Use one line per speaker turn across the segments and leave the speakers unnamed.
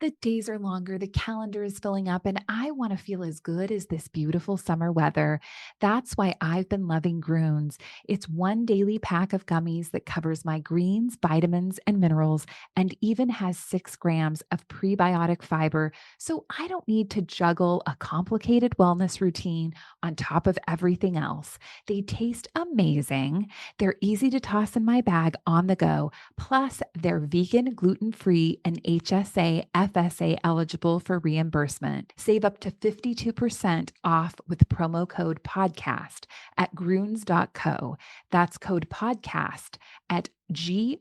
The days are longer, the calendar is filling up, and I want to feel as good as this beautiful summer weather. That's why I've been loving Groons. It's one daily pack of gummies that covers my greens, vitamins, and minerals, and even has 6 grams of prebiotic fiber, so I don't need to juggle a complicated wellness routine on top of everything else. They taste amazing. They're easy to toss in my bag on the go. Plus, they're vegan, gluten-free, and HSA, FSA eligible for reimbursement. Save up to 52% off with promo code podcast at Groons.co. That's code podcast at GRUNS.co.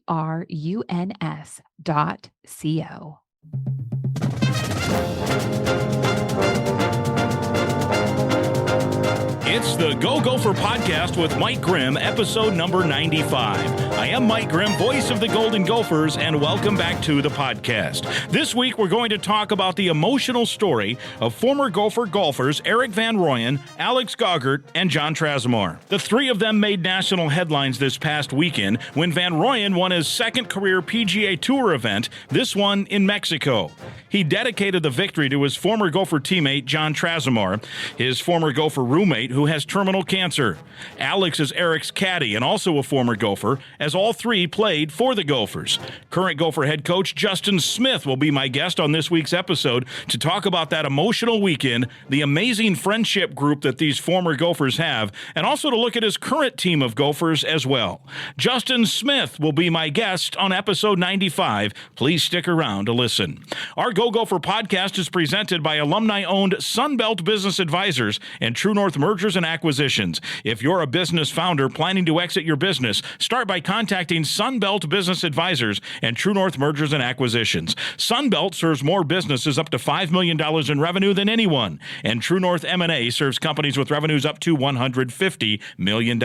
It's the Go Gopher Podcast with Mike Grimm, episode number 95. I am Mike Grimm, voice of the Golden Gophers, and welcome back to the podcast. This week, we're going to talk about the emotional story of former Gopher golfers Erik van Rooyen, Alex Gaugert, and John Trasamore. The three of them made national headlines this past weekend when Van Rooyen won his second career PGA Tour event, this one in Mexico. He dedicated the victory to his former Gopher teammate, John Trasamore, his former Gopher roommate who has terminal cancer. Alex is Erik's caddy and also a former Gopher, as all three played for the Gophers. Current Gopher head coach Justin Smith will be my guest on this week's episode to talk about that emotional weekend, the amazing friendship group that these former Gophers have, and also to look at his current team of Gophers as well. Justin Smith will be my guest on episode 95. Please stick around to listen. Our Go Gopher podcast is presented by alumni-owned Sunbelt Business Advisors and True North Mergers and Acquisitions. If you're a business founder planning to exit your business, start by contacting Sunbelt Business Advisors and True North Mergers and Acquisitions. Sunbelt serves more businesses up to $5 million in revenue than anyone, and True North M&A serves companies with revenues up to $150 million.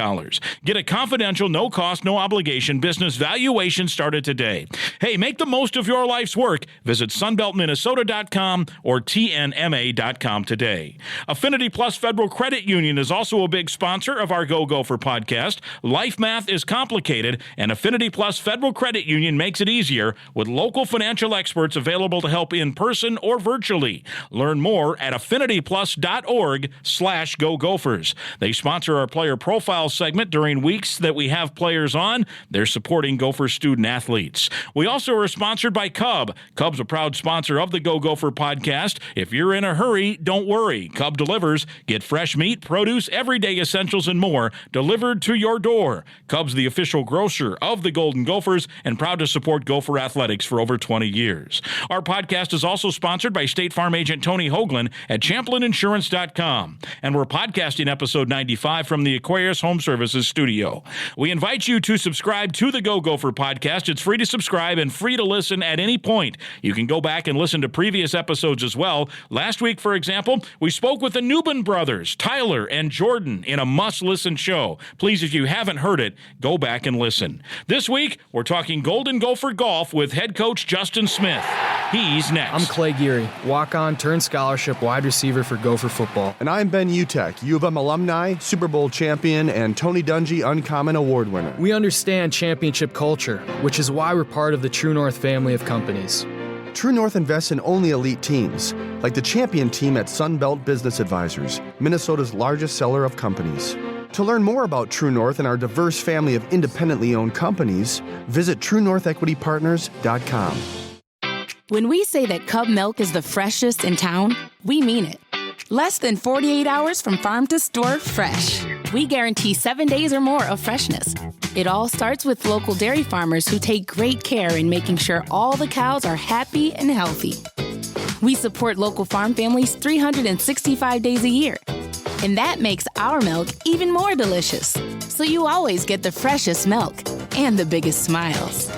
Get a confidential, no-cost, no-obligation business valuation started today. Hey, make the most of your life's work. Visit sunbeltminnesota.com or tnma.com today. Affinity Plus Federal Credit Union is also a big sponsor of our Go Gopher podcast. Life math is complicated, and Affinity Plus Federal Credit Union makes it easier with local financial experts available to help in person or virtually. Learn more at affinityplus.org/Go Gophers. They sponsor our player profile segment during weeks that we have players on. They're supporting Gopher student athletes. We also are sponsored by Cub. Cub's a proud sponsor of the Go Gopher podcast. If you're in a hurry, don't worry. Cub delivers. Get fresh meat, produce, everyday essentials, and more delivered to your door. Cub's the official grocer of the Golden Gophers and proud to support Gopher athletics for over 20 years. Our podcast is also sponsored by State Farm agent Tony Hoagland at ChamplinInsurance.com. And we're podcasting episode 95 from the Aquarius Home Services studio. We invite you to subscribe to the Go Gopher podcast. It's free to subscribe and free to listen at any point. You can go back and listen to previous episodes as well. Last week, for example, we spoke with the Newman brothers, Tyler and Jordan, in a must-listen show. Please, if you haven't heard it, go back and listen. This week, we're talking Golden Gopher golf with head coach Justin Smith. He's next.
I'm Clay Geary, walk-on turned scholarship wide receiver for Gopher football.
And I'm Ben Utek, U of M alumni, Super Bowl champion, and Tony Dungy Uncommon Award winner.
We understand championship culture, which is why we're part of the True North family of companies.
True North invests in only elite teams, like the champion team at Sunbelt Business Advisors, Minnesota's largest seller of companies. To learn more about True North and our diverse family of independently owned companies, visit TrueNorthEquityPartners.com.
When we say that Cub milk is the freshest in town, we mean it. Less than 48 hours from farm to store fresh. We guarantee 7 days or more of freshness. It all starts with local dairy farmers who take great care in making sure all the cows are happy and healthy. We support local farm families 365 days a year. And that makes our milk even more delicious. So you always get the freshest milk and the biggest smiles.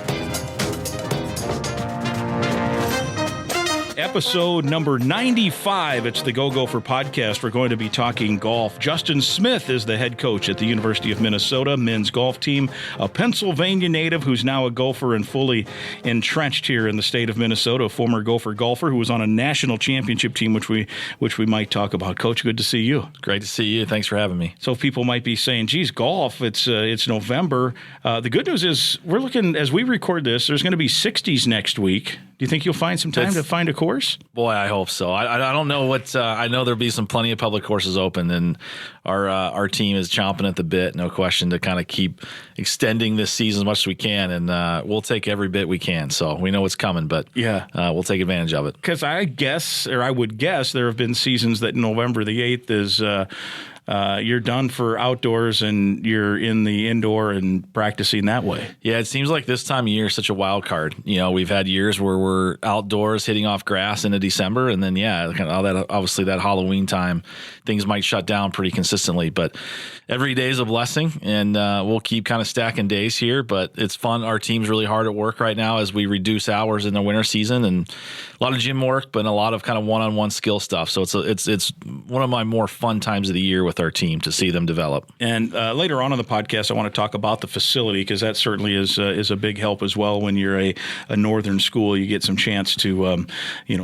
Episode number 95. It's the Go Gopher podcast. We're going to be talking golf. Justin Smith is the head coach at the University of Minnesota men's golf team, a Pennsylvania native who's now a Gopher and fully entrenched here in the state of Minnesota, a former Gopher golfer who was on a national championship team, which we might talk about. Coach, good to see you.
Great to see you. Thanks for having me.
So people might be saying, geez, golf, it's November. The good news is we're looking, as we record this, there's going to be 60s next week. Do you think you'll find some time to find a course?
Boy, I hope so. I don't know what I know. There'll be plenty of public courses open, and our team is chomping at the bit, no question, to kind of keep extending this season as much as we can, and we'll take every bit we can. So we know what's coming, but we'll take advantage of it.
Because I would guess there have been seasons that November the 8th is you're done for outdoors and you're in the indoor and practicing that way.
Yeah, it seems like this time of year is such a wild card. We've had years where we're outdoors hitting off grass into December, and then kind of all that, obviously that Halloween time, things might shut down pretty consistently. But every day is a blessing, and we'll keep kind of stacking days here. But it's fun. Our team's really hard at work right now as we reduce hours in the winter season, and a lot of gym work, but a lot of kind of one-on-one skill stuff. So it's one of my more fun times of the year with our team to see them develop.
And later on in the podcast, I want to talk about the facility, because that certainly is a big help as well. When you're a northern school, you get some chance to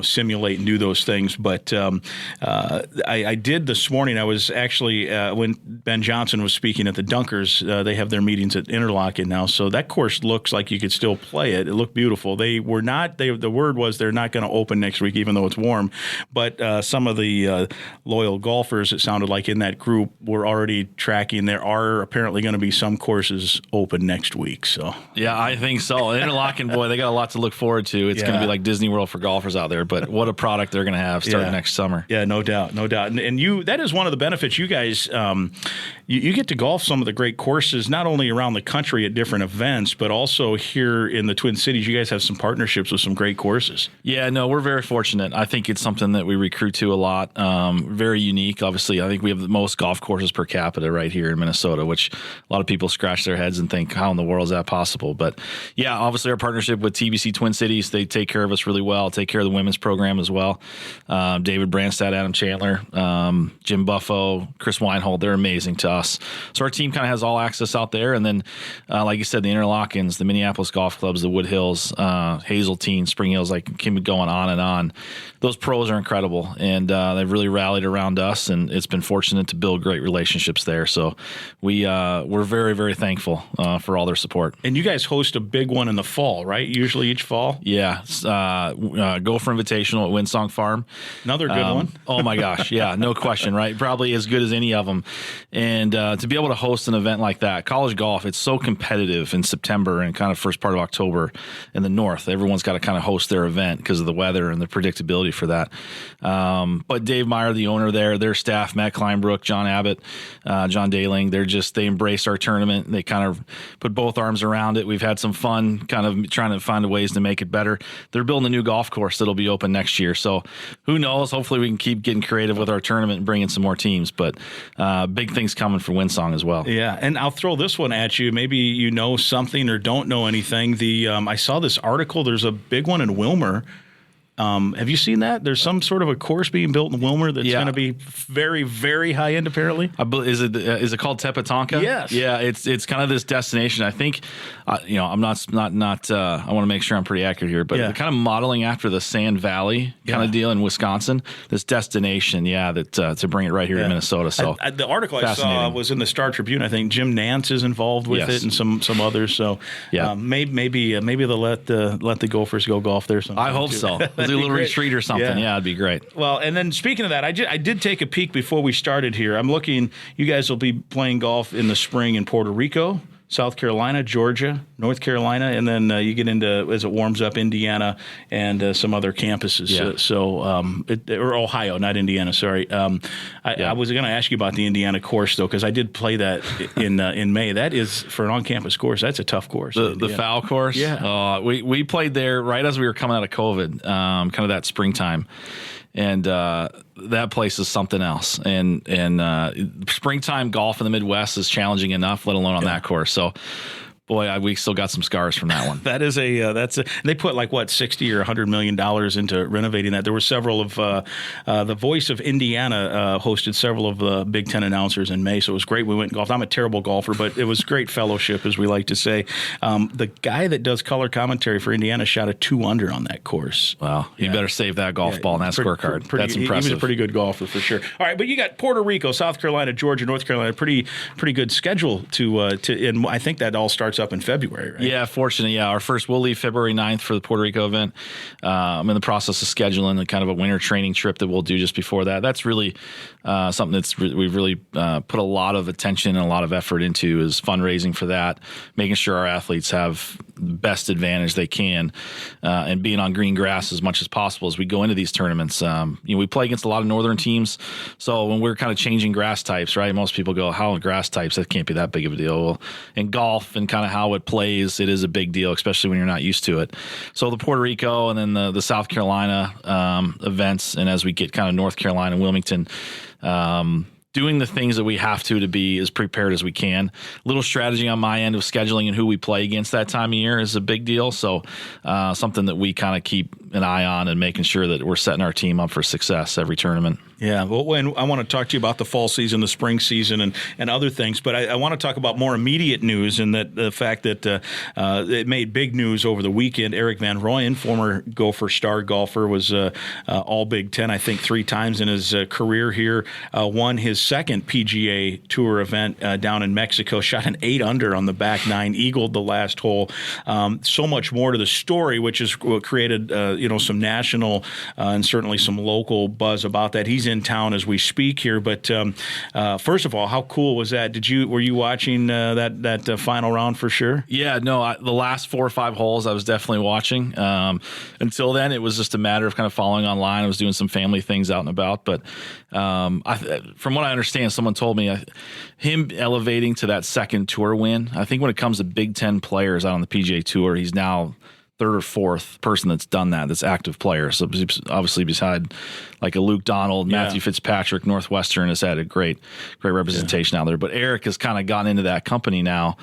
simulate and do those things. But I did this morning. I was actually when Ben Johnson was speaking at the Dunkers. They have their meetings at Interlochen now, so that course looks like you could still play it. It looked beautiful. They were not. The word was they're not going to open next week, even though it's warm. But some of the loyal golfers, it sounded like in that group, were already tracking. There are apparently going to be some courses open next week. So
yeah, I think so. Interlochen, boy, they got a lot to look forward to. It's going to be like Disney World for golfers out there. But what a product they're going to have starting next summer.
Yeah, no doubt. And that is one of the benefits. You guys, you get to golf some of the great courses, not only around the country at different events, but also here in the Twin Cities. You guys have some partnerships with some great courses.
Yeah, no, we're very fortunate. I think it's something that we recruit to a lot. Very unique. Obviously, I think we have the most golf courses per capita right here in Minnesota, which a lot of people scratch their heads and think, how in the world is that possible? But yeah, obviously our partnership with TBC Twin Cities, they take care of us really well, take care of the women's program as well. David Branstad, Adam Chandler, Jim Buffo, Chris Weinhold, they're amazing to us. So our team kind of has all access out there. And then, like you said, the Interlochens, the Minneapolis Golf Clubs, the Wood Hills, Hazeltine, Spring Hills, like keep going on and on. Those pros are incredible, and they've really rallied around us, and it's been fortunate to build great relationships there. So we're very, very thankful for all their support.
And you guys host a big one in the fall, right? Usually each fall?
Yeah. Gopher Invitational at Windsong Farm.
Another good one.
Oh, my gosh. Yeah, no question, right? Probably as good as any of them. And to be able to host an event like that, college golf, it's so competitive in September and kind of first part of October in the north. Everyone's got to kind of host their event because of the weather and the predictability for that. But Dave Meyer, the owner there, their staff, Matt Kleinbrook, John Abbott, John Daling, they embrace our tournament. They kind of put both arms around it. We've had some fun kind of trying to find ways to make it better. They're building a new golf course that'll be open next year. So who knows? Hopefully we can keep getting creative with our tournament and bring in some more teams. But big things coming for Windsong as well.
Yeah, and I'll throw this one at you. Maybe you know something or don't know anything. I saw this article. There's a big one in Wilmer. Have you seen that? There's some sort of a course being built in Wilmer that's going to be very, very high end, apparently.
Is it called Tepetonka?
Yes.
Yeah, it's kind of this destination. I think, I'm not. I want to make sure I'm pretty accurate here, but kind of modeling after the Sand Valley kind of deal in Wisconsin. This destination, that to bring it right here to Minnesota. So
the article I saw was in the Star Tribune. I think Jim Nance is involved with it, and some others. So maybe they'll let the Gophers go golf there sometime.
I hope so. Do a little retreat or something. Yeah, it'd be great.
Well, and then speaking of that, I did take a peek before we started here. I'm looking, you guys will be playing golf in the spring in Puerto Rico, South Carolina, Georgia, North Carolina, and then you get into, as it warms up, Indiana and some other campuses. Yeah. Or Ohio, not Indiana, sorry. I was going to ask you about the Indiana course, though, because I did play that in May. That is, for an on-campus course, that's a tough course.
The foul course?
Yeah.
We played there right as we were coming out of COVID, kind of that springtime. And that place is something else. And springtime golf in the Midwest is challenging enough, let alone on that course. So, boy, we still got some scars from that one.
That is they put like $60 or $100 million into renovating that. There were several of the Voice of Indiana hosted several of the Big Ten announcers in May, so it was great. We went and golfed. I'm a terrible golfer, but it was great fellowship, as we like to say. The guy that does color commentary for Indiana shot a 2-under on that course.
Wow, you better save that golf ball in that scorecard. That's impressive.
He was a pretty good golfer for sure. All right, but you got Puerto Rico, South Carolina, Georgia, North Carolina. Pretty good schedule to and I think that all starts starts up in February, right?
Yeah, fortunately, yeah. Our first, we'll leave February 9th for the Puerto Rico event. I'm in the process of scheduling a kind of a winter training trip that we'll do just before that. That's really something that's we've really put a lot of attention and a lot of effort into, is fundraising for that, making sure our athletes have the best advantage they can, and being on green grass as much as possible as we go into these tournaments. We play against a lot of northern teams, so when we're kind of changing grass types, right? Most people go, "How grass types? That can't be that big of a deal." Well, in golf and kind of how it plays, it is a big deal, especially when you're not used to it. So the Puerto Rico and then the South Carolina events, and as we get kind of North Carolina, Wilmington, doing the things that we have to be as prepared as we can. Little strategy on my end of scheduling and who we play against that time of year is a big deal. So something that we kind of keep an eye on and making sure that we're setting our team up for success every tournament.
Yeah, well, and I want to talk to you about the fall season, the spring season, and other things. But I want to talk about more immediate news, and that the fact that it made big news over the weekend. Erik van Rooyen, former Gopher star golfer, was all Big Ten, I think, 3 times in his career here. Won his second PGA Tour event down in Mexico. Shot an 8 under on the back 9, eagled the last hole. So much more to the story, which is what created some national and certainly some local buzz about that. He's in town as we speak here, but first of all, how cool was that? Were you watching that final round for sure?
Yeah, no, the last 4 or 5 holes I was definitely watching. Until then, it was just a matter of kind of following online. I was doing some family things out and about, but from what I understand, someone told me him elevating to that second tour win. I think when it comes to Big Ten players out on the PGA Tour, he's now 3rd or 4th person that's done that, that's active player. So obviously beside like a Luke Donald, Matthew Fitzpatrick, Northwestern has had a great representation out there. But Erik has kind of gotten into that company now,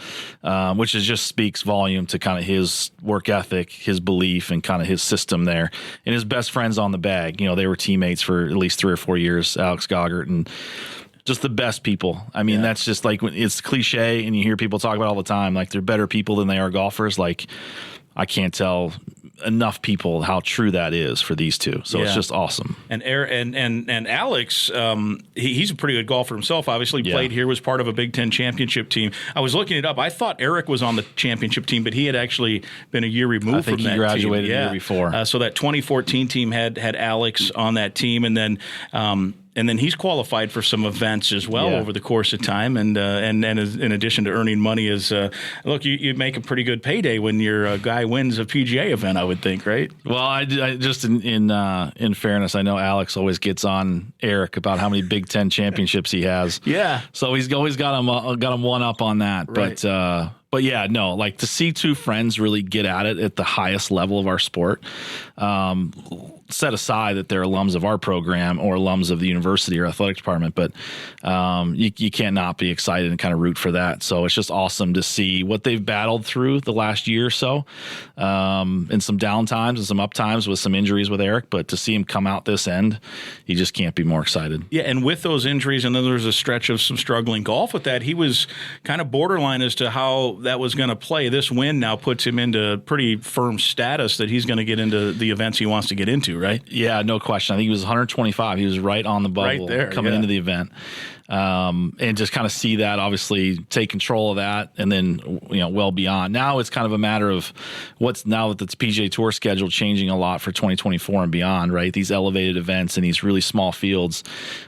which just speaks volume to kind of his work ethic, his belief, and kind of his system there. And his best friends on the bag, they were teammates for at least 3 or 4 years, Alex Goggart, and just the best people. I mean, that's just like, it's cliche, and you hear people talk about it all the time, like they're better people than they are golfers. Like, I can't tell enough people how true that is for these two. So it's just awesome. And
Alex, he's a pretty good golfer himself. Obviously played here, was part of a Big Ten championship team. I was looking it up. I thought Erik was on the championship team, but he had actually been a year removed from that team.
I think he graduated the year before.
So that 2014 team had Alex on that team, and then he's qualified for some events as well over the course of time, and in addition to earning money, look, you make a pretty good payday when your guy wins a PGA event, I would think, right?
Well, I just in fairness, I know Alex always gets on Erik about how many Big Ten championships he has.
Yeah,
so he's always got him one up on that, right. But yeah, no, like to see 2 friends really get at it at the highest level of our sport, set aside that they're alums of our program or alums of the university or athletic department, but you can't not be excited and kind of root for that. So it's just awesome to see what they've battled through the last year or so, and some down times and some up times with some injuries with Erik, but to see him come out this end, you just can't be more excited.
Yeah, and with those injuries, and then there was a stretch of some struggling golf with that, he was kind of borderline as to how that was going to play. This win now puts him into pretty firm status that he's going to get into the events he wants to get into, right?
Yeah, no question. I think he was 125. He was right on the bubble coming into the event. And just kind of see that, obviously take control of that, and then well beyond. Now it's kind of a matter of now that the PGA Tour schedule changing a lot for 2024 and beyond, right? These elevated events and these really small fields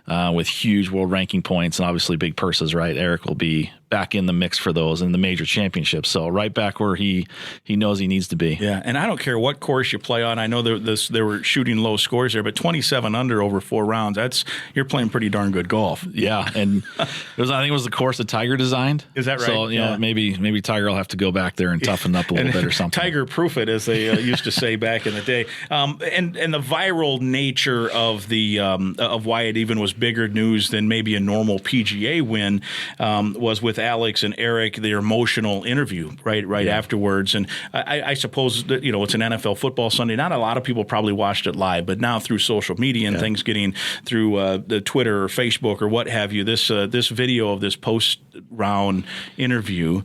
with huge world ranking points and obviously big purses, right? Erik will be back in the mix for those in the major championships. So right back where he knows he needs to be.
Yeah, and I don't care what course you play on. I know they were shooting low scores there, but 27 under over 4 rounds, you're playing pretty darn good golf.
Yeah, and I think it was the course that Tiger designed.
Is that right?
So maybe Tiger will have to to go back there and toughen up a little bit or something.
Tiger proof it, as they used to say back in the day. And the viral nature of the of why it even was bigger news than maybe a normal PGA win was with Alex and Erik, their emotional interview right afterwards. And I suppose that, it's an NFL football Sunday. Not a lot of people probably watched it live, but now through social media and things getting through the Twitter or Facebook or what have you, this video of this post-round interview,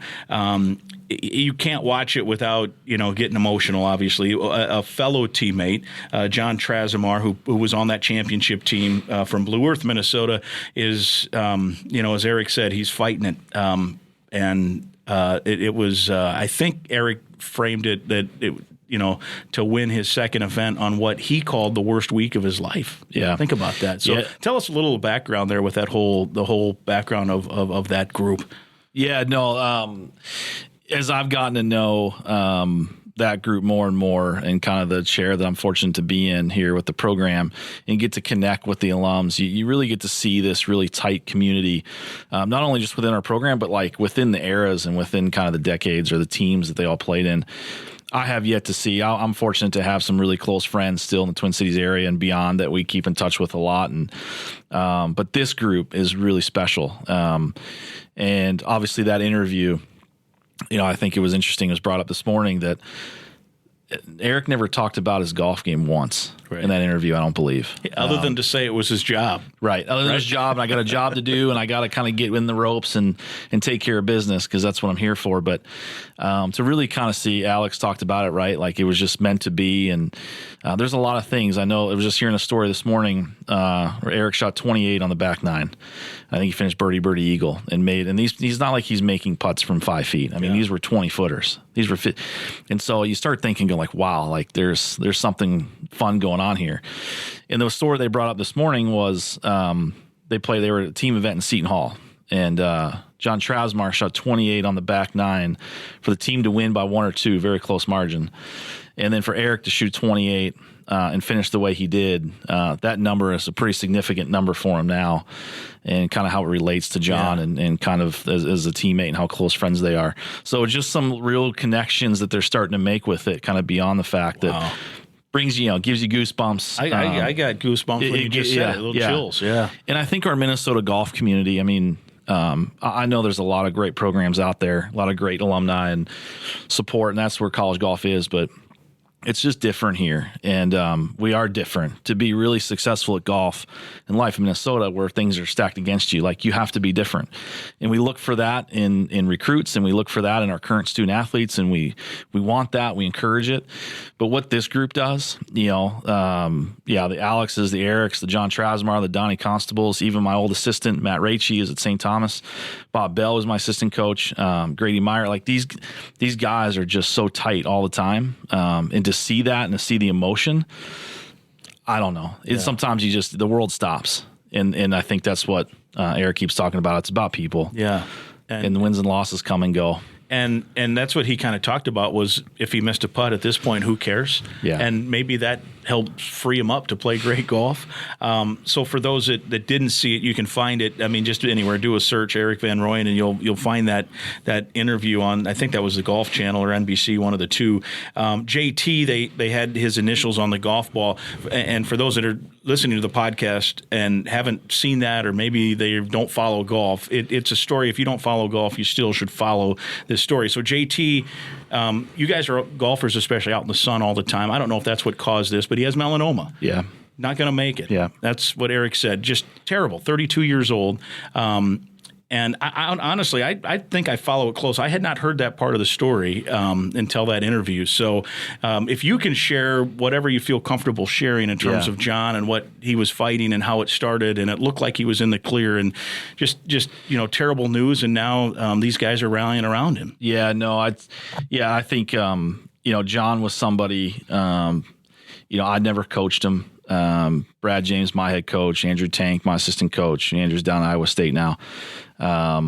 you can't watch it without, getting emotional, obviously. A fellow teammate, John Trasimar, who was on that championship team from Blue Earth, Minnesota, is, as Erik said, he's fighting it. And It was, I think Erik framed it that to win his second event on what he called the worst week of his life.
Yeah.
Think about that. So tell us a little background there with the whole background of that group.
Yeah, no, as I've gotten to know that group more and more, and kind of the chair that I'm fortunate to be in here with the program and get to connect with the alums, you really get to see this really tight community, not only just within our program, but like within the eras and within kind of the decades or the teams that they all played in. I have yet to see. I'm fortunate to have some really close friends still in the Twin Cities area and beyond that we keep in touch with a lot. And but this group is really special. And obviously that interview, I think it was interesting. It was brought up this morning that Erik never talked about his golf game once in that interview, I don't believe.
Other than to say it was his job.
Right. Other than his job, and I got a job to do, and I got to kind of get in the ropes and take care of business because that's what I'm here for. But to really kind of see, Alex talked about it, right? Like it was just meant to be. And there's a lot of things. I know I was just hearing a story this morning where Erik shot 28 on the back nine. I think he finished birdie, eagle, and he's not like he's making putts from 5 feet. I mean, these were 20 footers. These were fit. And so you start thinking, like, wow, like there's something fun going on here. And the story they brought up this morning was they were at a team event in Seton Hall, and John Trasmar shot 28 on the back nine for the team to win by 1 or 2, very close margin. And then for Erik to shoot 28 and finish the way he did, that number is a pretty significant number for him now, and kind of how it relates to John and kind of as a teammate and how close friends they are. So just some real connections that they're starting to make with it, kind of beyond the fact that brings gives you goosebumps.
I got goosebumps when you just said it, little chills. Yeah.
And I think our Minnesota golf community, I mean, I know there's a lot of great programs out there, a lot of great alumni and support, and that's where college golf is, but it's just different here, and we are different. To be really successful at golf and life in Minnesota, where things are stacked against you, like you have to be different. And we look for that in recruits, and we look for that in our current student athletes, and we want that. We encourage it. But what this group does, the Alexes, the Eriks, the John Trasmar, the Donnie Constables, even my old assistant, Matt Raichi, is at St. Thomas. Bob Bell is my assistant coach. Grady Meyer. Like these guys are just so tight all the time. And to see that and to see the emotion, I don't know. Sometimes the world stops. And I think that's what Erik keeps talking about. It's about people.
Yeah.
And the wins and losses come and go.
And that's what he kind of talked about was if he missed a putt at this point, who cares?
Yeah.
And maybe that helped free him up to play great golf. So for those that didn't see it, you can find it. I mean, just anywhere, do a search, Erik van Rooyen, and you'll find that interview on, I think that was the Golf Channel or NBC, one of the two. JT, they had his initials on the golf ball. And for those that are listening to the podcast and haven't seen that, or maybe they don't follow golf, it's a story. If you don't follow golf, you still should follow this story. So JT, you guys are golfers, especially out in the sun all the time. I don't know if that's what caused this, but he has melanoma.
Yeah.
Not going to make it.
Yeah.
That's what Erik said. Just terrible. 32 years old. And I honestly, I think I follow it close. I had not heard that part of the story until that interview. So if you can share whatever you feel comfortable sharing in terms of John and what he was fighting and how it started, and it looked like he was in the clear, and just terrible news, and now these guys are rallying around him.
Yeah, no, I think John was somebody. I'd never coached him. Brad James, my head coach, Andrew Tank, my assistant coach. Andrew's down at Iowa State now. A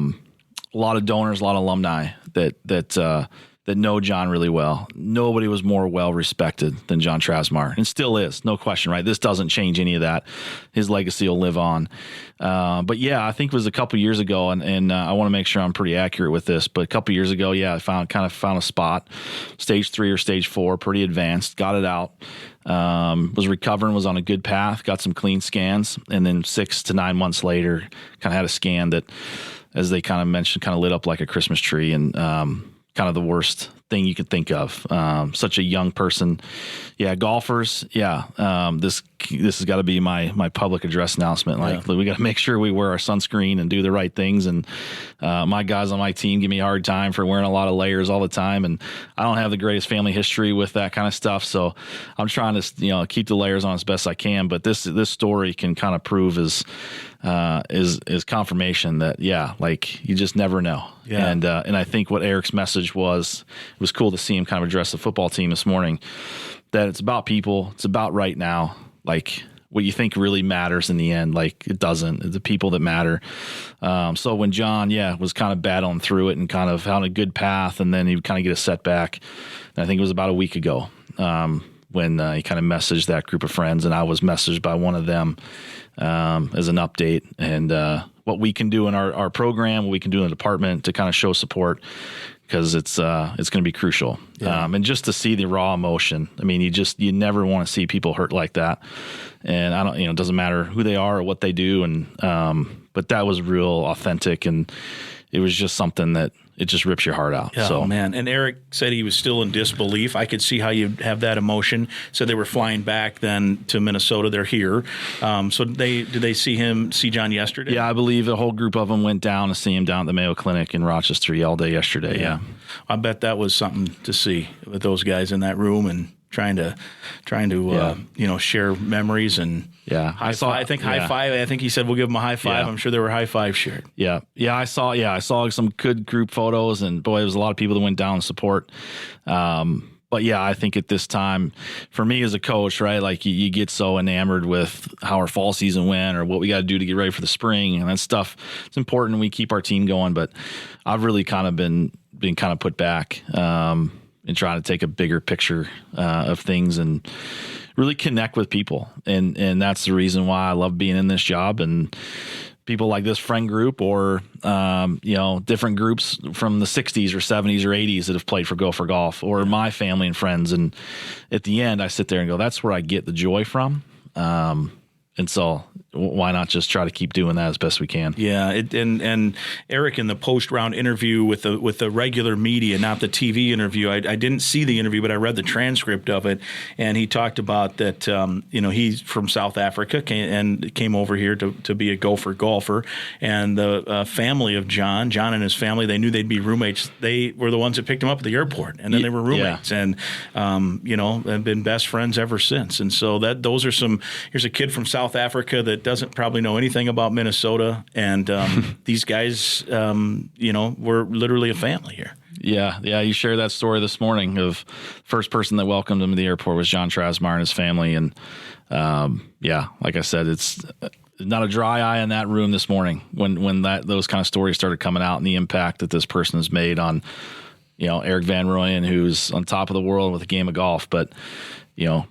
lot of donors, a lot of alumni that know John really well. Nobody was more well respected than John Trasmar, and still is, no question. Right, this doesn't change any of that. His legacy will live on. But yeah, I think it was a couple years ago, and I want to make sure I'm pretty accurate with this. But a couple years ago, I found a spot, stage 3 or stage 4, pretty advanced. Got it out. Was recovering, was on a good path, got some clean scans, and then 6 to 9 months later, kind of had a scan that, as they kind of mentioned, kind of lit up like a Christmas tree, and kind of the worst thing you could think of. Such a young person. Yeah, golfers. Yeah, this has got to be my public address announcement. Like, we got to make sure we wear our sunscreen and do the right things. And my guys on my team give me a hard time for wearing a lot of layers all the time. And I don't have the greatest family history with that kind of stuff, so I'm trying to keep the layers on as best I can. But this story can kind of prove is confirmation that like you just never know. Yeah. And I think what Erik's message was, it was cool to see him kind of address the football team this morning, that it's about people, it's about right now. Like, what you think really matters in the end, like, it doesn't. It's the people that matter. So when John, was kind of battling through it and kind of on a good path, and then he would kind of get a setback. And I think it was about a week ago when he kind of messaged that group of friends, and I was messaged by one of them as an update, and what we can do in our program, what we can do in the department to kind of show support, because it's going to be crucial. Yeah. And just to see the raw emotion. I mean, you never want to see people hurt like that. And I don't, it doesn't matter who they are or what they do. And but that was real authentic, and it was just something that it just rips your heart out.
Oh, man. And Erik said he was still in disbelief. I could see how you have that emotion. So they were flying back then to Minnesota. They're here. So did they see John yesterday?
Yeah, I believe a whole group of them went down to see him down at the Mayo Clinic in Rochester all day yesterday. Yeah.
I bet that was something to see with those guys in that room and trying to share memories and high five. I think he said we'll give him a high five. I'm sure there were high fives shared.
I saw some good group photos, and boy, there was a lot of people that went down to support. But I think at this time, for me as a coach, right, like you get so enamored with how our fall season went or what we got to do to get ready for the spring, and that stuff. It's important we keep our team going, but I've really kind of been kind of put back and trying to take a bigger picture of things and really connect with people. And that's the reason why I love being in this job, and people like this friend group or, different groups from the 60s or 70s or 80s that have played for Gopher Golf, or my family and friends. And at the end, I sit there and go, that's where I get the joy from. And so why not just try to keep doing that as best we can?
Yeah, and Erik, in the post-round interview with the regular media, not the TV interview, I didn't see the interview, but I read the transcript of it, and he talked about that, he's from South Africa came over here to be a Gopher golfer, and the family of John and his family, they knew they'd be roommates. They were the ones that picked him up at the airport, and then they were roommates, and have been best friends ever since. And so here's a kid from South Africa that doesn't probably know anything about Minnesota, and these guys, we're literally a family here.
Yeah. You shared that story this morning of first person that welcomed him to the airport was John Trasmar and his family, and like I said, it's not a dry eye in that room this morning when those kind of stories started coming out, and the impact that this person has made on, Erik van Rooyen, who's on top of the world with a game of golf, but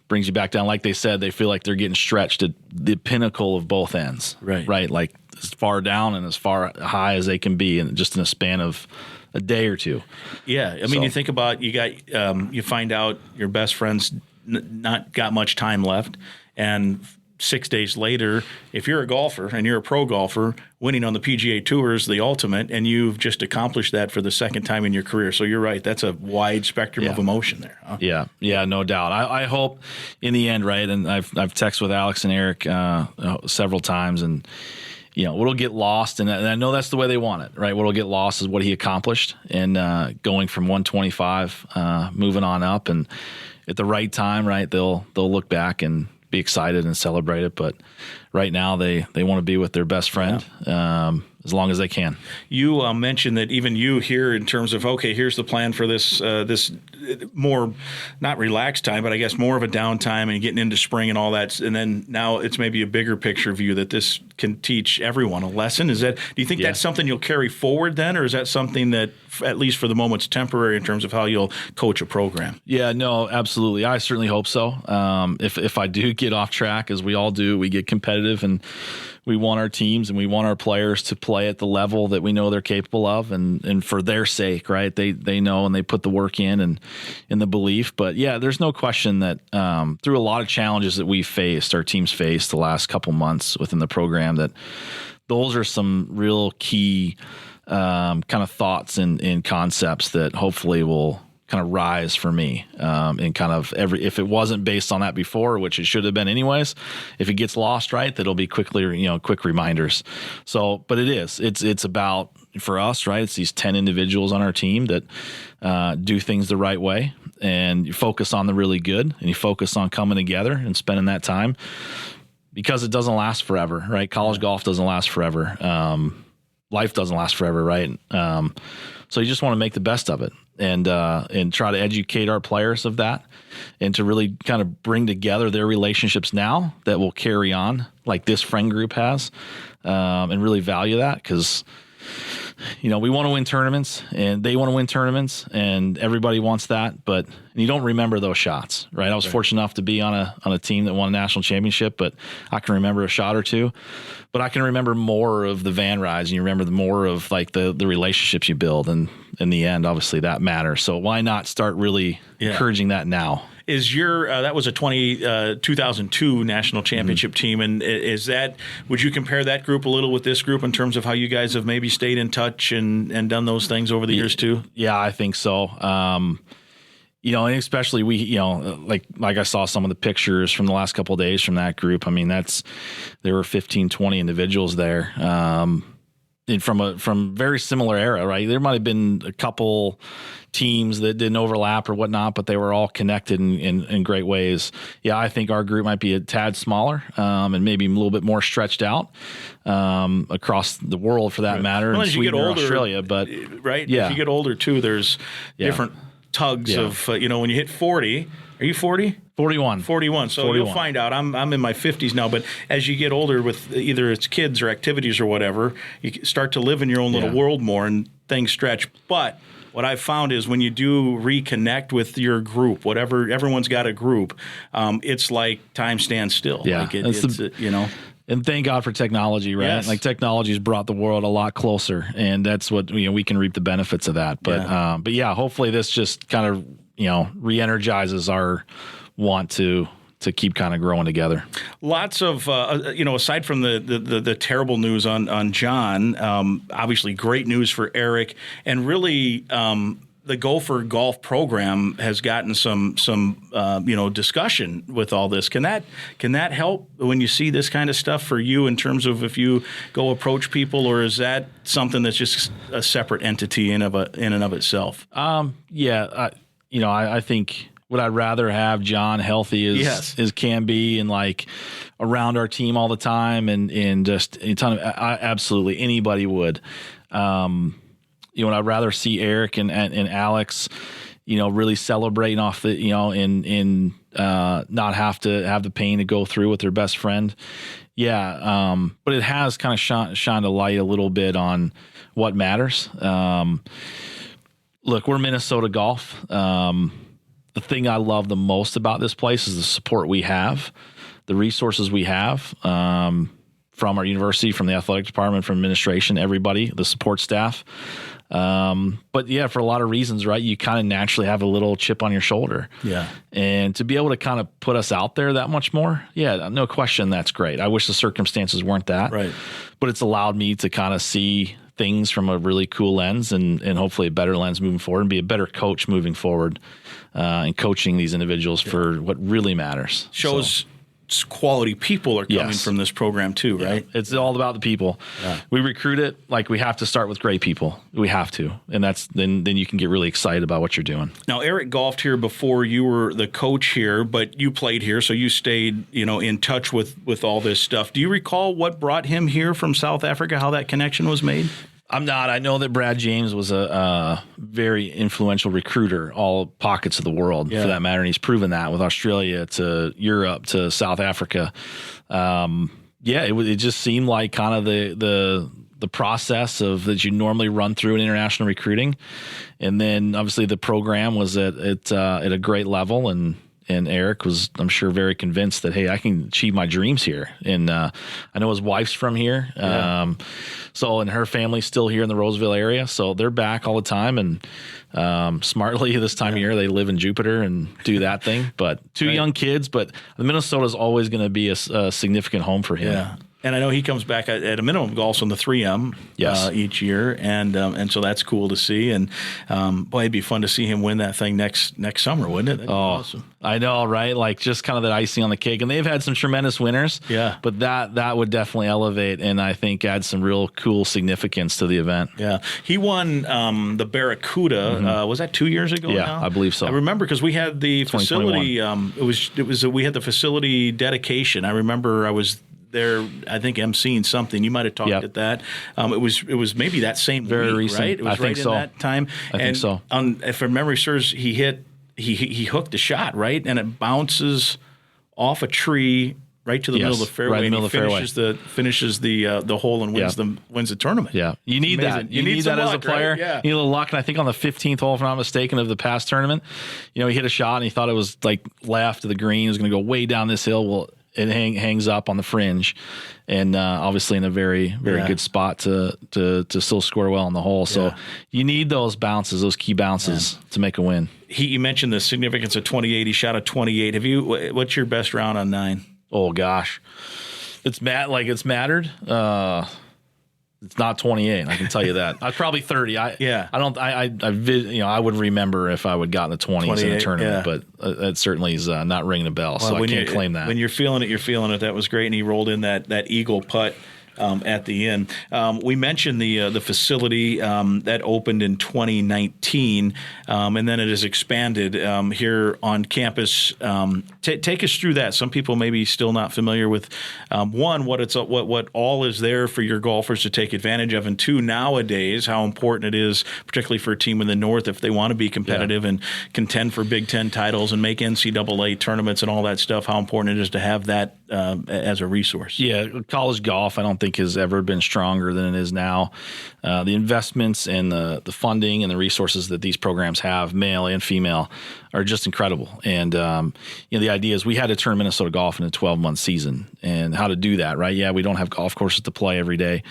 brings you back down. Like they said, they feel like they're getting stretched at the pinnacle of both ends. Right. Like as far down and as far high as they can be, and just in a span of a day or two.
Yeah. I mean, you think about, you find out your best friend's not got much time left, and 6 days later, if you're a golfer and you're a pro golfer, winning on the PGA Tour is the ultimate, and you've just accomplished that for the second time in your career. So you're right. That's a wide spectrum of emotion there. Huh?
Yeah, no doubt. I hope in the end, right, and I've texted with Alex and Erik several times, and what'll get lost, and I know that's the way they want it, right? What'll get lost is what he accomplished, and going from 125, moving on up, and at the right time, right, they'll look back and be excited and celebrate it. But right now they want to be with their best friend as long as they can.
You mentioned that even you here, in terms of, okay, here's the plan for this more, not relaxed time, but I guess more of a downtime and getting into spring and all that. And then now it's maybe a bigger picture view that this can teach everyone a lesson. Do you think that's something you'll carry forward then, or is that something that, at least for the moment, is temporary in terms of how you'll coach a program?
Yeah, no, absolutely. I certainly hope so. If I do get off track, as we all do, we get competitive, and we want our teams and we want our players to play at the level that we know they're capable of, and for their sake, right? They know, and they put the work in the belief. But yeah, there's no question that through a lot of challenges that our teams faced the last couple months within the program, that those are some real key kind of thoughts and concepts that hopefully will kind of rise for me. And kind of if it wasn't based on that before, which it should have been anyways, if it gets lost, right, that'll be quick reminders. So, but it's about, for us, right, it's these 10 individuals on our team that do things the right way, and you focus on the really good, and you focus on coming together and spending that time, because it doesn't last forever, right? College golf doesn't last forever. Life doesn't last forever, right? So you just want to make the best of it, and try to educate our players of that, and to really kind of bring together their relationships now that will carry on, like this friend group has, and really value that, because we want to win tournaments, and they want to win tournaments, and everybody wants that, but you don't remember those shots, right? I was fortunate enough to be on a team that won a national championship, but I can remember a shot or two, but I can remember more of the van rides, and you remember more of like the relationships you build, and in the end, obviously that matters. So why not start really encouraging that now?
Is your that was a 2002 national championship team, and would you compare that group a little with this group in terms of how you guys have maybe stayed in touch and done those things over the years too?
Yeah, I think so. And especially like I saw some of the pictures from the last couple of days from that group. I mean, there were 15, 20 individuals there. And from very similar era, right? There might have been a couple teams that didn't overlap or whatnot, but they were all connected in great ways. Yeah, I think our group might be a tad smaller, and maybe a little bit more stretched out across the world, for that matter.
Well,
in
as you
Sweden
get
or
older,
Australia, but
right?
Yeah.
As you get older too, there's different tugs of when you hit 40. Are you 40?
41.
41. So
41.
You'll find out. I'm in my 50s now, but as you get older, with either it's kids or activities or whatever, you start to live in your own little world more, and things stretch. But what I've found is when you do reconnect with your group, whatever, everyone's got a group, it's like time stands still.
Yeah.
Like
And thank God for technology, right?
Yes.
Like technology has brought the world a lot closer, and that's what we can reap the benefits of that. But hopefully this just kind of re-energizes our want to keep kind of growing together. Lots
of aside from the terrible news on John, obviously great news for Erik, and really the Gopher golf program has gotten some discussion with all this. Can that help when you see this kind of stuff for you in terms of if you go approach people, or is that something that's just a separate entity in and of itself?
I think would I rather have John healthy as can be, and like around our team all the time, and just a ton of absolutely anybody would. I'd rather see Erik and Alex, really celebrating off the, and not have to have the pain to go through with their best friend. Yeah. But it has kind of shined a light a little bit on what matters. Look, we're Minnesota golf. The thing I love the most about this place is the support we have, the resources we have, from our university, from the athletic department, from administration, everybody, the support staff. But yeah, for a lot of reasons, right, you kind of naturally have a little chip on your shoulder.
Yeah.
And to be able to kind of put us out there that much more, yeah, no question, that's great. I wish the circumstances weren't that.
Right.
But it's allowed me to kind of see things from a really cool lens, and hopefully a better lens moving forward, and be a better coach moving forward, and coaching these individuals for what really matters.
Shows quality people are coming from this program too, right?
Yeah. It's all about the people. Yeah. We recruit it like we have to start with great people. We have to, and that's then you can get really excited about what you're doing.
Now, Erik golfed here before you were the coach here, but you played here, so you stayed, in touch with all this stuff. Do you recall what brought him here from South Africa? How that connection was made?
I'm not. I know that Brad James was a very influential recruiter, all pockets of the world for that matter, and he's proven that with Australia to Europe to South Africa. It just seemed like kind of the process of that you normally run through in international recruiting, and then obviously the program was at a great level, and Erik was, I'm sure, very convinced that, hey, I can achieve my dreams here. And I know his wife's from here. And her family's still here in the Roseville area. So they're back all the time. And smartly this time of year, they live in Jupiter and do that thing. But two young kids, but Minnesota is always going to be a significant home for him.
Yeah. And I know he comes back at a minimum golfs on the 3M each year, and so that's cool to see. And boy, it'd be fun to see him win that thing next summer, wouldn't it? That'd be awesome.
I know, right? Like just kind of that icing on the cake. And they've had some tremendous winners.
Yeah,
but that would definitely elevate, and I think add some real cool significance to the event.
Yeah, he won the Barracuda. Was that 2 years ago?
Yeah,
now?
I believe so.
I remember because we had the facility. We had the facility dedication. I remember I was there, I think emceeing something. You might have talked at that. It was maybe that same
very
week,
recent.
right? It was
I
right
think so.
in that time.
I think so.
If my memory serves, he hooked the shot, right, and it bounces off a tree right to the middle of the fairway.
Right in the middle of the
finishes the hole and wins the tournament.
Yeah, you need that. You need that as a player.
Right? Yeah.
You need a little luck. And I think on the 15th hole, if I'm not mistaken, of the past tournament, he hit a shot and he thought it was like left of the green. It was going to go way down this hill. Well, it hangs up on the fringe, and obviously in a very, very good spot to still score well on the hole. So you need those bounces, those key bounces to make a win.
You mentioned the significance of 28. He shot a 28. What's your best round on 9?
Oh gosh, it's mattered. It's not 28. I can tell you that. Probably 30. I would remember if I would gotten the 20s in a tournament, but it certainly is not ringing a bell. So I can't claim that.
When you're feeling it, you're feeling it. That was great, and he rolled in that eagle putt. At the end, we mentioned the facility that opened in 2019, and then it has expanded here on campus. Take us through that. Some people may be still not familiar with what all is there for your golfers to take advantage of, and two, nowadays how important it is, particularly for a team in the North, if they want to be competitive and contend for Big Ten titles and make NCAA tournaments and all that stuff. How important it is to have that as a resource.
Yeah, college golf, I don't think has ever been stronger than it is now. The investments and the funding and the resources that these programs have, male and female, are just incredible. And the idea is we had to turn Minnesota golf into a 12-month season, and how to do that, right? Yeah, we don't have golf courses to play every day,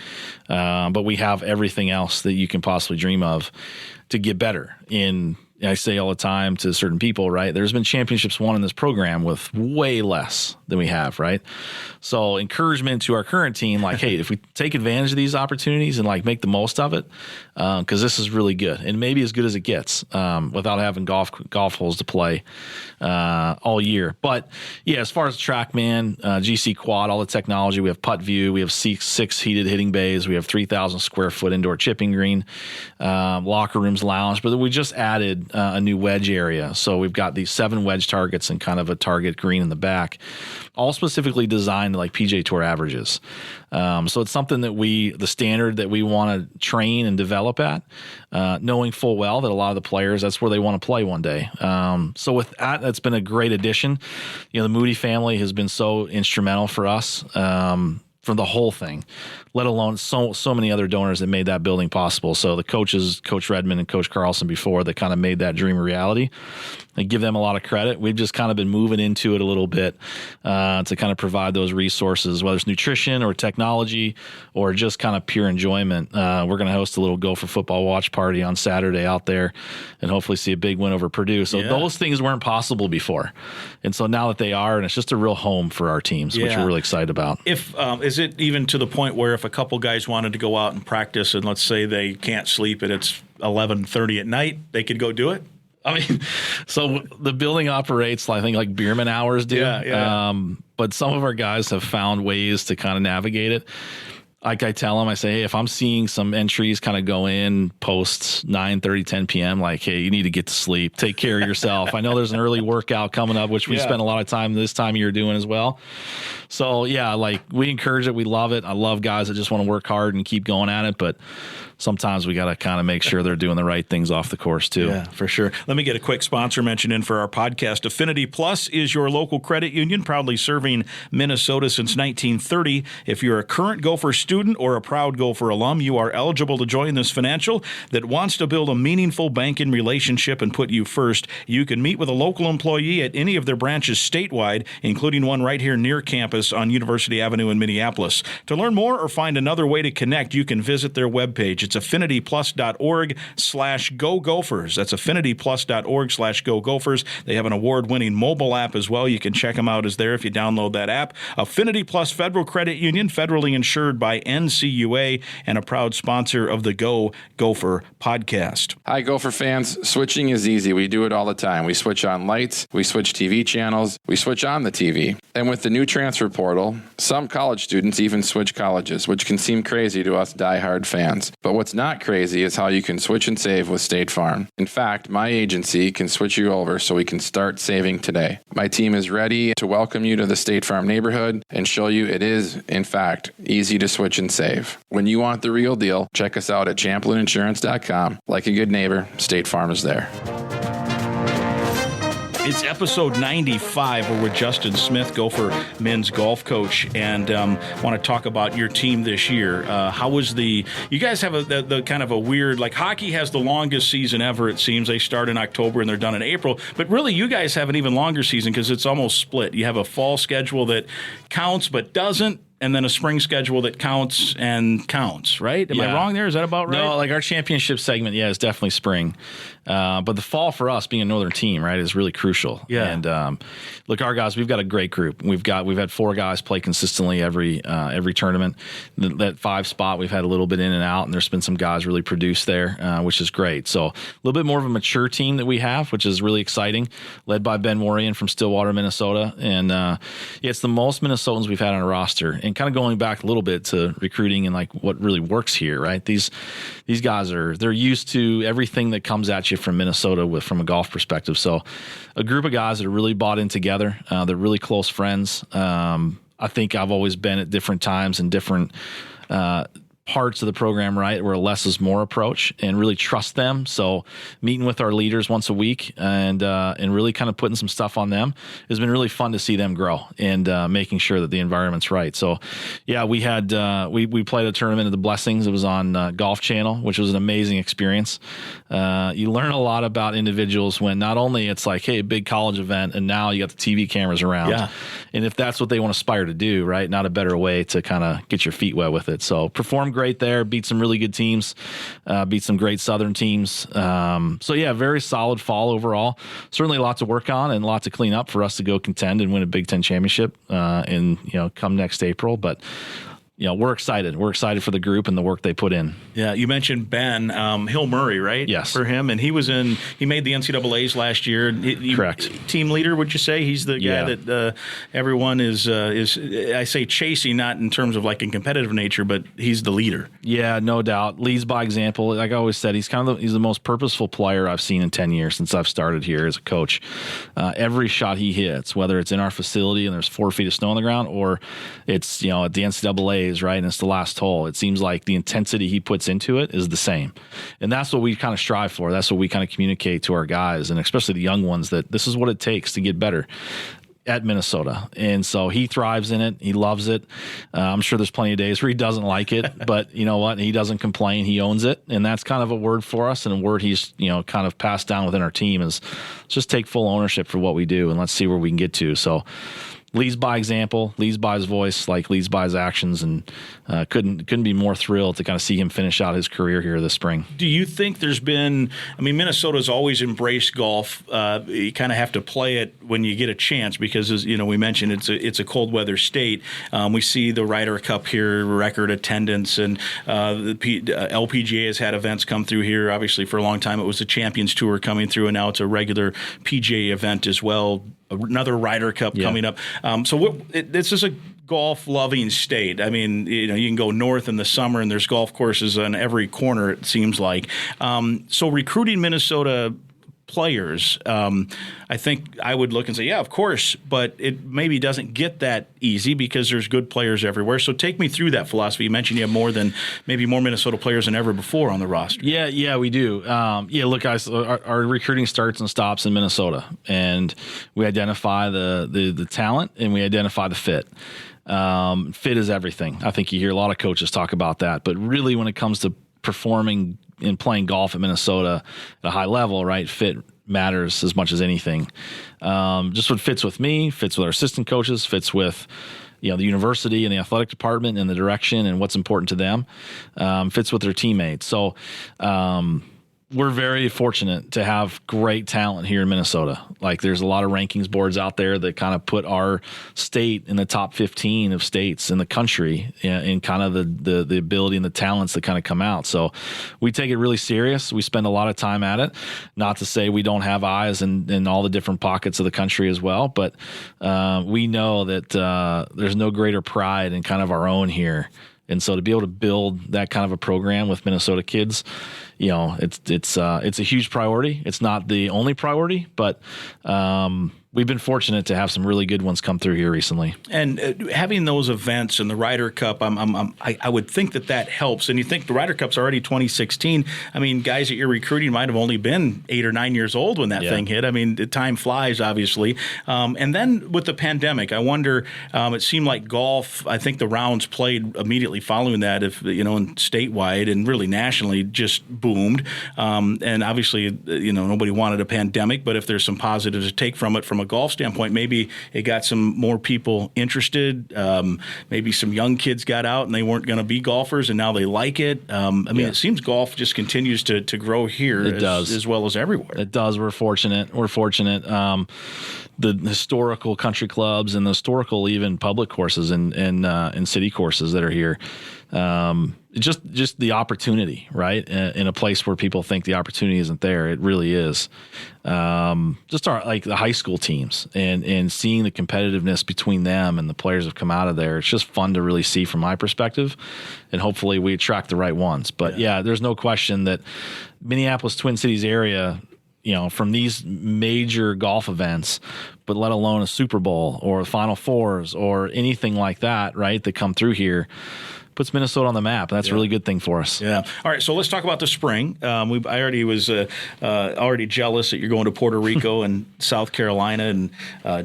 but we have everything else that you can possibly dream of to get better in. I say all the time to certain people, right? There's been championships won in this program with way less than we have, right? So encouragement to our current team, like, hey, if we take advantage of these opportunities and like make the most of it, because this is really good and maybe as good as it gets without having golf holes to play all year. But yeah, as far as TrackMan, GC Quad, all the technology, we have Putt View, we have six heated hitting bays, we have 3,000 square foot indoor chipping green, locker rooms, lounge, but we just added a new wedge area. So we've got these 7 wedge targets and kind of a target green in the back, all specifically designed to like PGA Tour averages. So it's something that the standard that we want to train and develop at, knowing full well that a lot of the players, that's where they want to play one day. So with that's been a great addition. The Moody family has been so instrumental for us. For the whole thing, let alone so many other donors that made that building possible. So the coaches, Coach Redmond and Coach Carlson before, that kind of made that dream a reality. I give them a lot of credit. We've just kind of been moving into it a little bit to kind of provide those resources, whether it's nutrition or technology or just kind of pure enjoyment. We're going to host a little Gopher football watch party on Saturday out there and hopefully see a big win over Purdue. So those things weren't possible before. And so now that they are, and it's just a real home for our teams, which we're really excited about.
Is it even to the point where if a couple guys wanted to go out and practice and let's say they can't sleep and it's 11:30 at night, they could go do it?
I mean, so the building operates, I think, like Bierman hours do. But some of our guys have found ways to kind of navigate it. Like I tell them, I say, hey, if I'm seeing some entries kind of go in post 9:30, 10 p.m., like, hey, you need to get to sleep. Take care of yourself. I know there's an early workout coming up, which we spend a lot of time this time of year doing as well. So, yeah, like we encourage it. We love it. I love guys that just want to work hard and keep going at it. But sometimes we got to kind of make sure they're doing the right things off the course too.
Yeah, for sure. Let me get a quick sponsor mention in for our podcast. Affinity Plus is your local credit union, proudly serving Minnesota since 1930. If you're a current Gopher student student or a proud Gopher alum, you are eligible to join this financial that wants to build a meaningful banking relationship and put you first. You can meet with a local employee at any of their branches statewide, including one right here near campus on University Avenue in Minneapolis. To learn more or find another way to connect, you can visit their webpage. It's affinityplus.org/Go Gophers. That's affinityplus.org/Go Gophers. They have an award-winning mobile app as well. You can check them out as there if you download that app. Affinity Plus Federal Credit Union, federally insured by NCUA, and a proud sponsor of the Go Gopher podcast.
Hi, Gopher fans. Switching is easy. We do it all the time. We switch on lights, we switch TV channels, we switch on the TV. And with the new transfer portal, some college students even switch colleges, which can seem crazy to us diehard fans. But what's not crazy is how you can switch and save with State Farm. In fact, my agency can switch you over so we can start saving today. My team is ready to welcome you to the State Farm neighborhood and show you it is, in fact, easy to switch and save. When you want the real deal, check us out at ChamplinInsurance.com. Like a good neighbor, State Farm is there.
It's episode 95. We're with Justin Smith, Gopher men's golf coach, and want to talk about your team this year. How was you guys have the kind of a weird, like hockey has the longest season ever, it seems. They start in October and they're done in April. But really, you guys have an even longer season because it's almost split. You have a fall schedule that counts but doesn't, and then a spring schedule that counts and counts, right? Am I wrong there? Is that about right?
No, like our championship segment, is definitely spring. But the fall for us, being a northern team, right, is really crucial.
Yeah.
And look, our guys, we've got a great group. We've had 4 guys play consistently every tournament. That 5 spot, we've had a little bit in and out, and there's been some guys really produce there, which is great. So a little bit more of a mature team that we have, which is really exciting, led by Ben Warrion from Stillwater, Minnesota. And it's the most Minnesotans we've had on a roster. And kind of going back a little bit to recruiting and like what really works here, right? These guys they're used to everything that comes at you from Minnesota from a golf perspective. So a group of guys that are really bought in together. They're really close friends. I think I've always been at different times and different parts of the program, right, where a less is more approach, and really trust them. So meeting with our leaders once a week and really kind of putting some stuff on them has been really fun to see them grow and making sure that the environment's right. So we had we played a tournament at the Blessings. It was on Golf Channel, which was an amazing experience. You learn a lot about individuals when not only it's like, hey, a big college event, and now you got the TV cameras around. Yeah. And if that's what they want to aspire to do, right, not a better way to kind of get your feet wet with it. So perform great there, beat some really good teams, beat some great Southern teams. Very solid fall overall. Certainly a lot to work on and a lot to clean up for us to go contend and win a Big Ten championship come next April. But we're excited. We're excited for the group and the work they put in.
Yeah, you mentioned Ben Hill Murray, right?
Yes.
For him, and he made the NCAAs last year.
Correct.
Team leader, would you say? He's the guy that everyone is I say chasing, not in terms of like in competitive nature, but he's the leader.
Yeah, no doubt. Leads by example. Like I always said, he's the most purposeful player I've seen in 10 years since I've started here as a coach. Every shot he hits, whether it's in our facility and there's 4 feet of snow on the ground, or it's at the NCAA. Right, and it's the last hole. It seems like the intensity he puts into it is the same, and that's what we kind of strive for. That's what we kind of communicate to our guys, and especially the young ones, that this is what it takes to get better at Minnesota. And so he thrives in it. He loves it. I'm sure there's plenty of days where he doesn't like it, but you know what? He doesn't complain. He owns it. And that's kind of a word for us, and a word he's, kind of passed down within our team is just take full ownership for what we do and let's see where we can get to. So leads by example, leads by his voice, leads by his actions, and couldn't be more thrilled to kind of see him finish out his career here this spring.
Do you think there's been? Minnesota's always embraced golf. You kind of have to play it when you get a chance because, as we mentioned, it's a cold weather state. We see the Ryder Cup here, record attendance, and the LPGA has had events come through here. Obviously, for a long time, it was the Champions Tour coming through, and now it's a regular PGA event as well. Another Ryder Cup coming up. This is a golf-loving state. You can go north in the summer, and there's golf courses on every corner, it seems like. So recruiting Minnesota players. I think I would look and say, yeah, of course, but it maybe doesn't get that easy because there's good players everywhere. So take me through that philosophy. You mentioned you have maybe more Minnesota players than ever before on the roster.
Yeah, we do. Look, guys, our recruiting starts and stops in Minnesota, and we identify the talent and we identify the fit. Fit is everything. I think you hear a lot of coaches talk about that, but really when it comes to performing and playing golf at Minnesota at a high level, right, fit matters as much as anything. Just what fits with me, fits with our assistant coaches, fits with the university and the athletic department and the direction and what's important to them, fits with their teammates. So we're very fortunate to have great talent here in Minnesota. Like there's a lot of rankings boards out there that kind of put our state in the top 15 of states in the country in kind of the ability and the talents that kind of come out. So we take it really serious. We spend a lot of time at it. Not to say we don't have eyes in all the different pockets of the country as well, but we know that there's no greater pride in kind of our own here. And so to be able to build that kind of a program with Minnesota kids, it's a huge priority. It's not the only priority, but we've been fortunate to have some really good ones come through here recently. And
having those events and the Ryder Cup, I would think that helps. And you think the Ryder Cup's already 2016. I mean, guys that you're recruiting might have only been 8 or 9 years old when that thing hit. I mean, the time flies, obviously. And then with the pandemic, I wonder, it seemed like golf, I think the rounds played immediately following that, and statewide and really nationally just boomed. And obviously, nobody wanted a pandemic, but if there's some positives to take from it from a golf standpoint, maybe it got some more people interested. Maybe some young kids got out and they weren't going to be golfers and now they like it. It seems golf just continues to grow here as well as everywhere.
It does. We're fortunate. The historical country clubs and the historical even public courses and city courses that are here. Just the opportunity, right? In a place where people think the opportunity isn't there, it really is. Just the high school teams and seeing the competitiveness between them and the players have come out of there. It's just fun to really see from my perspective, and hopefully we attract the right ones. But there's no question that Minneapolis Twin Cities area, from these major golf events, but let alone a Super Bowl or Final Fours or anything like that, right, that come through here, puts Minnesota on the map. That's a really good thing for us.
Yeah. All right, so let's talk about the spring. I already was already jealous that you're going to Puerto Rico and South Carolina and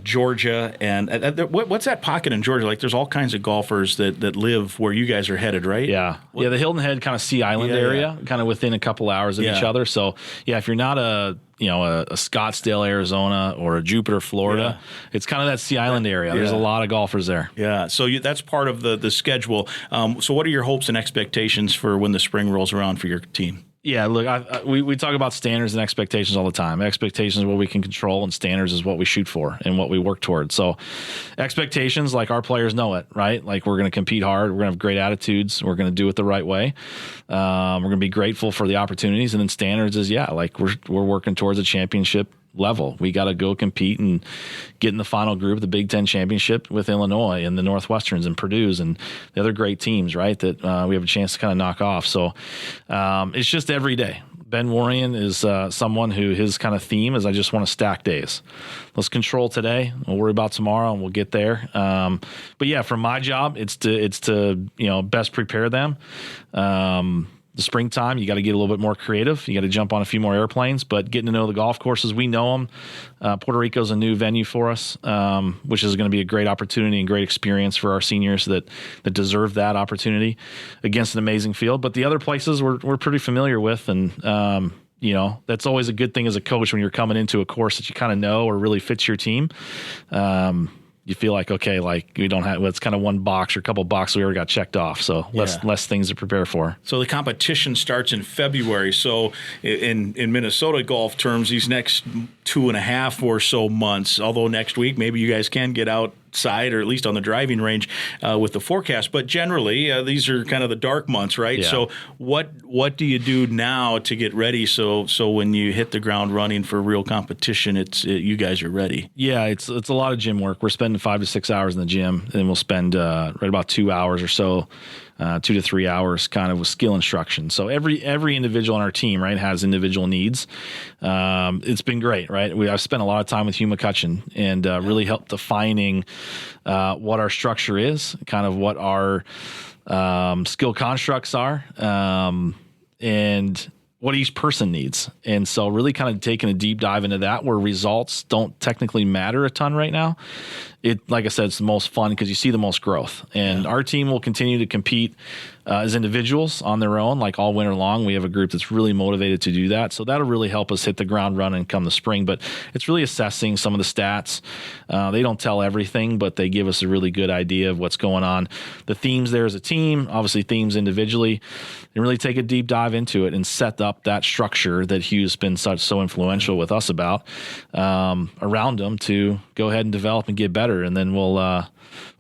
Georgia. And what's that pocket in Georgia? Like, there's all kinds of golfers that live where you guys are headed, right?
Yeah. The Hilton Head kind of Sea Island area, kind of within a couple hours of each other. So, if you're not a Scottsdale, Arizona, or a Jupiter, Florida. It's kind of that Sea Island area. There's a lot of golfers there.
Yeah, so that's part of the schedule. So what are your hopes and expectations for when the spring rolls around for your team?
Yeah, look, we talk about standards and expectations all the time. Expectations is what we can control, and standards is what we shoot for and what we work towards. So expectations, like our players know it, right? Like we're going to compete hard. We're going to have great attitudes. We're going to do it the right way. We're going to be grateful for the opportunities. And then standards is, like we're working towards a championship level. We got to go compete and get in the final group of the Big Ten championship with Illinois and the Northwesterns and Purdue's and the other great teams, right, that we have a chance to kind of knock off. So it's just every day. Ben Rooyen is someone who his kind of theme is, I just want to stack days. Let's control today. We'll worry about tomorrow, and we'll get there. But from my job, it's to best prepare them. The springtime, you got to get a little bit more creative. You got to jump on a few more airplanes, but getting to know the golf courses, we know them. Puerto Rico's a new venue for us, which is going to be a great opportunity and great experience for our seniors that deserve that opportunity against an amazing field. But the other places we're pretty familiar with, and that's always a good thing as a coach when you're coming into a course that you kind of know or really fits your team. You feel like, okay, like we don't have, it's kind of one box or a couple boxes we already got checked off. So less things to prepare for.
So the competition starts in February. So in Minnesota golf terms, these next 2.5 or so months, although next week maybe you guys can get outside or at least on the driving range with the forecast. But generally, these are kind of the dark months, right? Yeah. So what do you do now to get ready so when you hit the ground running for real competition, you guys are ready?
Yeah, it's a lot of gym work. We're spending 5 to 6 hours in the gym, and we'll spend right about 2 hours or so 2 to 3 hours kind of with skill instruction. So every individual on our team, right, has individual needs. It's been great, right? I've spent a lot of time with Hugh McCutcheon and really helped defining what our structure is, kind of what our skill constructs are, and what each person needs. And so really kind of taking a deep dive into that, where results don't technically matter a ton right now. Like I said, it's the most fun because you see the most growth. And our team will continue to compete as individuals on their own, like all winter long. We have a group that's really motivated to do that. So that'll really help us hit the ground running come the spring. But it's really assessing some of the stats. They don't tell everything, but they give us a really good idea of what's going on. The themes there as a team, obviously themes individually, and really take a deep dive into it and set up that structure that Hugh's been so influential with us about around them to go ahead and develop and get better. And then we'll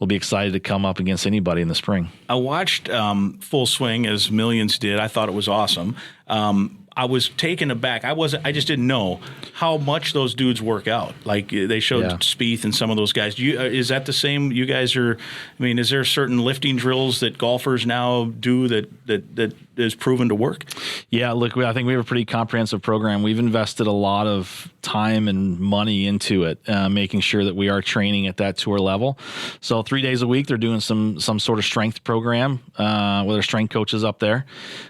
be excited to come up against anybody in the spring.
I watched Full Swing, as millions did. I thought it was awesome. I was taken aback. I just didn't know how much those dudes work out. Like they showed Spieth and some of those guys. Is that the same? You guys are. I mean, is there certain lifting drills that golfers now do that is proven to work? Yeah, look, I think we have a pretty comprehensive program. We've invested a lot of time and money into it, making sure that we are training at that tour level. So 3 days a week, they're doing some sort of strength program with our strength coaches up there.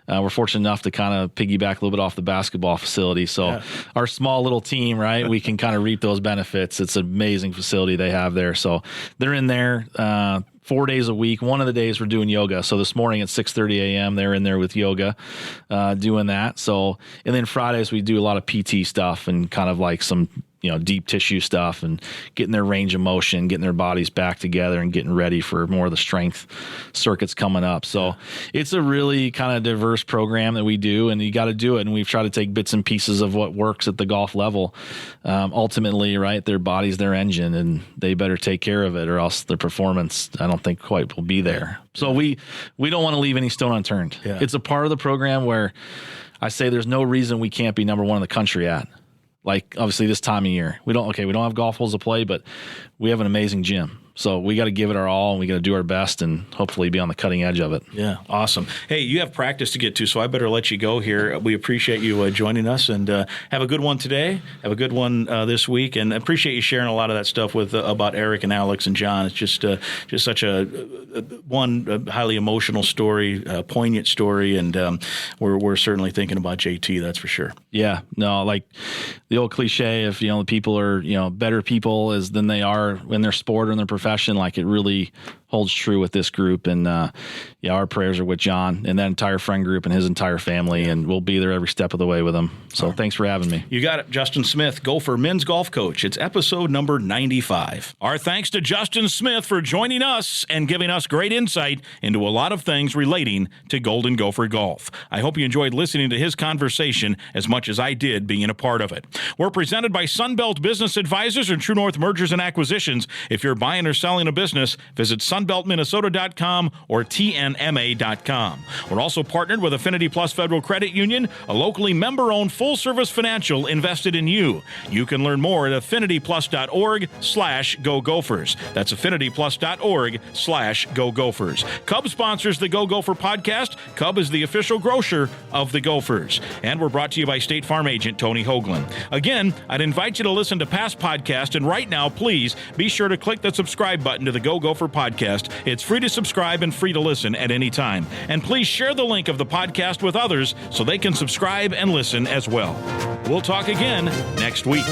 We're fortunate enough to kind of piggyback a little bit off the basketball facility. So our small little team, right, we can kind of reap those benefits. It's an amazing facility they have there. So they're in there 4 days a week. One of the days we're doing yoga. So this morning at 6:30 a.m., they're in there with yoga, doing that. So, and then Fridays we do a lot of PT stuff and kind of like some, deep tissue stuff and getting their range of motion, getting their bodies back together and getting ready for more of the strength circuits coming up. So it's a really kind of diverse program that we do, and you got to do it. And we've tried to take bits and pieces of what works at the golf level. Ultimately, right, their body's their engine, and they better take care of it, or else their performance, I don't think quite will be there. So we don't want to leave any stone unturned. Yeah. It's a part of the program where I say there's no reason we can't be number one in the country at. Like, obviously, this time of year, we don't have golf holes to play, but we have an amazing gym. So we got to give it our all, and we got to do our best and hopefully be on the cutting edge of it. Yeah, awesome. Hey, you have practice to get to, so I better let you go here. We appreciate you joining us, and have a good one today. Have a good one this week, and appreciate you sharing a lot of that stuff with about Erik and Alex and John. It's just such a highly emotional story, poignant story, and we're certainly thinking about JT. That's for sure. Yeah, no, like the old cliche, if the people are better people than they are in their sport or in their profession, like it really holds true with this group. And our prayers are with John and that entire friend group and his entire family, and we'll be there every step of the way with them. So thanks for having me. You got it. Justin Smith, Gopher men's golf coach. It's episode number 95. Our thanks to Justin Smith for joining us and giving us great insight into a lot of things relating to Golden Gopher golf. I hope you enjoyed listening to his conversation as much as I did being a part of it. We're presented by Sunbelt Business Advisors and True North Mergers and Acquisitions. If you're buying or selling a business, visit sunbeltminnesota.com or tnma.com. We're also partnered with Affinity Plus Federal Credit Union, a locally member-owned full-service financial invested in you. You can learn more at affinityplus.org/Go Gophers. That's affinityplus.org/Go Gophers. Cub sponsors the Go Gopher podcast. Cub is the official grocer of the Gophers. And we're brought to you by State Farm agent Tony Hoagland. Again, I'd invite you to listen to past podcasts, and right now, please be sure to click the subscribe button to the Go Gopher podcast. It's free to subscribe and free to listen at any time. And please share the link of the podcast with others so they can subscribe and listen as well. We'll talk again next week.